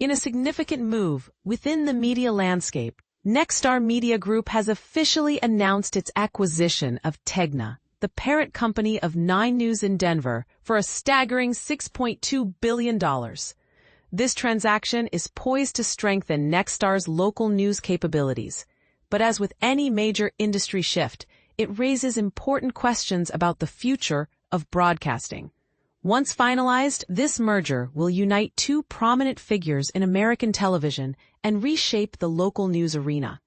In a significant move within the media landscape, Nexstar Media Group has officially announced its acquisition of Tegna, the parent company of 9 News in Denver, for a staggering $6.2 billion. This transaction is poised to strengthen Nexstar's local news capabilities. But as with any major industry shift, it raises important questions about the future of broadcasting. Once finalized, this merger will unite 2 prominent figures in American television and reshape the local news arena.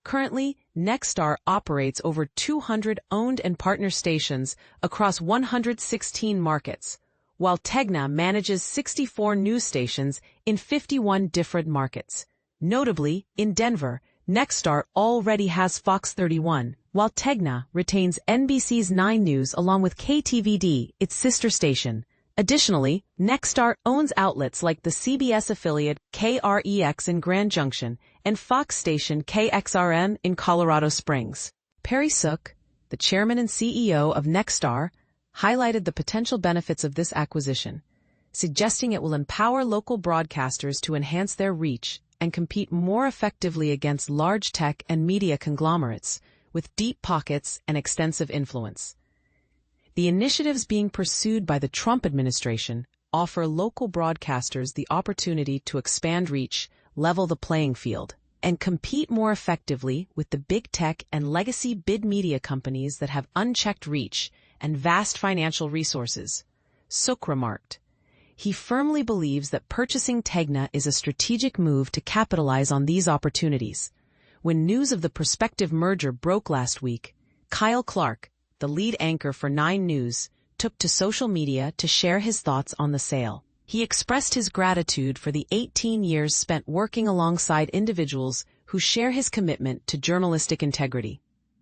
Currently, Nexstar operates over 200 owned and partner stations across 116 markets, while Tegna manages 64 news stations in 51 different markets. Notably, in Denver, Nexstar already has Fox 31, while Tegna retains NBC's 9 News along with KTVD, its sister station. Additionally, Nexstar owns outlets like the CBS affiliate KREX in Grand Junction and Fox station KXRM in Colorado Springs. Perry Sook, the chairman and CEO of Nexstar, highlighted the potential benefits of this acquisition, suggesting it will empower local broadcasters to enhance their reach and compete more effectively against large tech and media conglomerates with deep pockets and extensive influence. The initiatives being pursued by the Trump administration offer local broadcasters the opportunity to expand reach, level the playing field, and compete more effectively with the big tech and legacy big media companies that have unchecked reach and vast financial resources. Sook remarked. He firmly believes that purchasing Tegna is a strategic move to capitalize on these opportunities. When news of the prospective merger broke last week, Kyle Clark, the lead anchor for 9 News, took to social media to share his thoughts on the sale. He expressed his gratitude for the 18 years spent working alongside individuals who share his commitment to journalistic integrity.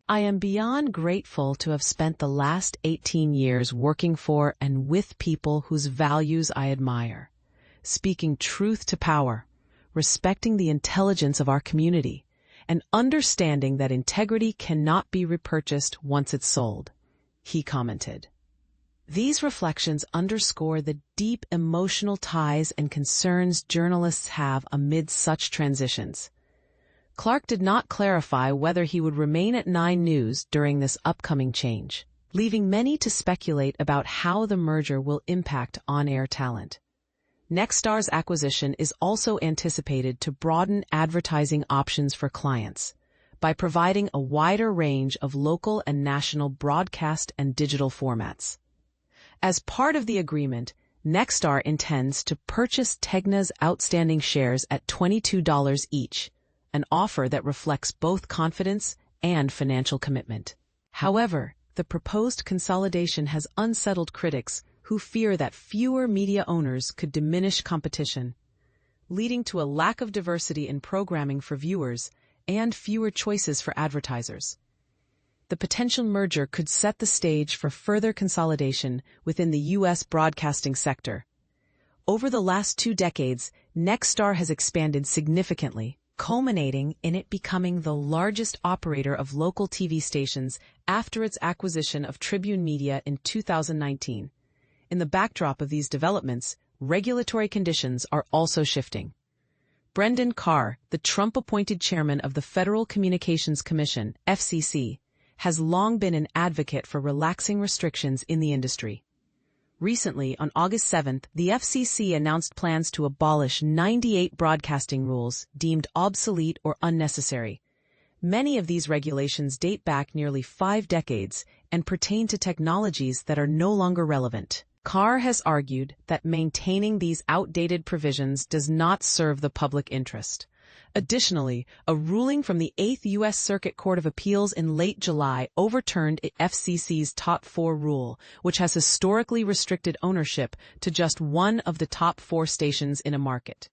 I am beyond grateful to have spent the last 18 years working for and with people whose values I admire, speaking truth to power, respecting the intelligence of our community, and understanding that integrity cannot be repurchased once it's sold, he commented. These reflections underscore the deep emotional ties and concerns journalists have amid such transitions. Clark did not clarify whether he would remain at 9 News during this upcoming change, leaving many to speculate about how the merger will impact on-air talent. Nexstar's acquisition is also anticipated to broaden advertising options for clients by providing a wider range of local and national broadcast and digital formats. As part of the agreement, Nexstar intends to purchase Tegna's outstanding shares at $22 each, an offer that reflects both confidence and financial commitment. However, the proposed consolidation has unsettled critics who fear that fewer media owners could diminish competition, leading to a lack of diversity in programming for viewers and fewer choices for advertisers. The potential merger could set the stage for further consolidation within the U.S. broadcasting sector. Over the last 2 decades, Nexstar has expanded significantly, culminating in it becoming the largest operator of local TV stations after its acquisition of Tribune Media in 2019. In the backdrop of these developments, regulatory conditions are also shifting. Brendan Carr, the Trump-appointed chairman of the Federal Communications Commission, FCC, has long been an advocate for relaxing restrictions in the industry. Recently, on August 7th, the FCC announced plans to abolish 98 broadcasting rules deemed obsolete or unnecessary. Many of these regulations date back nearly 5 decades and pertain to technologies that are no longer relevant. Carr has argued that maintaining these outdated provisions does not serve the public interest. Additionally, a ruling from the 8th U.S. Circuit Court of Appeals in late July overturned FCC's Top 4 rule, which has historically restricted ownership to just one of the top 4 stations in a market.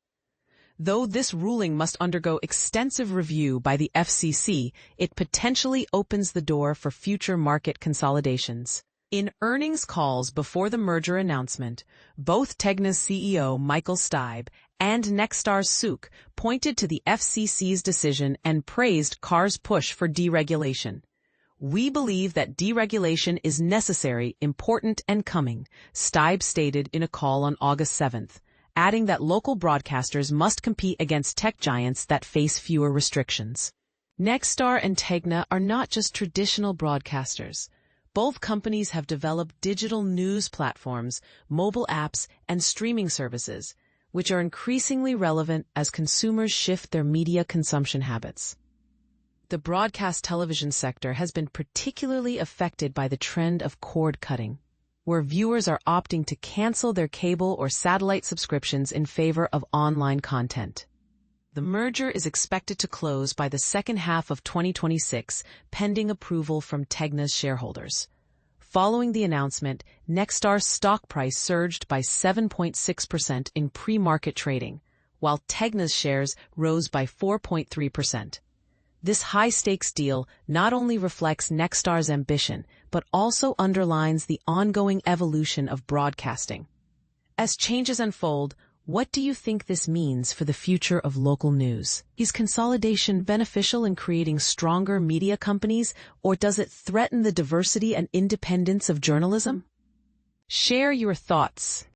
Though this ruling must undergo extensive review by the FCC, it potentially opens the door for future market consolidations. In earnings calls before the merger announcement, both Tegna's CEO Michael Stipe and Nexstar's Sook pointed to the FCC's decision and praised Carr's push for deregulation. "We believe that deregulation is necessary, important, and coming," Stipe stated in a call on August 7th, adding that local broadcasters must compete against tech giants that face fewer restrictions. Nexstar and Tegna are not just traditional broadcasters. Both companies have developed digital news platforms, mobile apps, and streaming services, which are increasingly relevant as consumers shift their media consumption habits. The broadcast television sector has been particularly affected by the trend of cord cutting, where viewers are opting to cancel their cable or satellite subscriptions in favor of online content. The merger is expected to close by the second half of 2026, pending approval from Tegna's shareholders. Following the announcement, Nexstar's stock price surged by 7.6% in pre-market trading, while Tegna's shares rose by 4.3%. This high-stakes deal not only reflects Nexstar's ambition, but also underlines the ongoing evolution of broadcasting. As changes unfold, what do you think this means for the future of local news? Is consolidation beneficial in creating stronger media companies, or does it threaten the diversity and independence of journalism? Share your thoughts.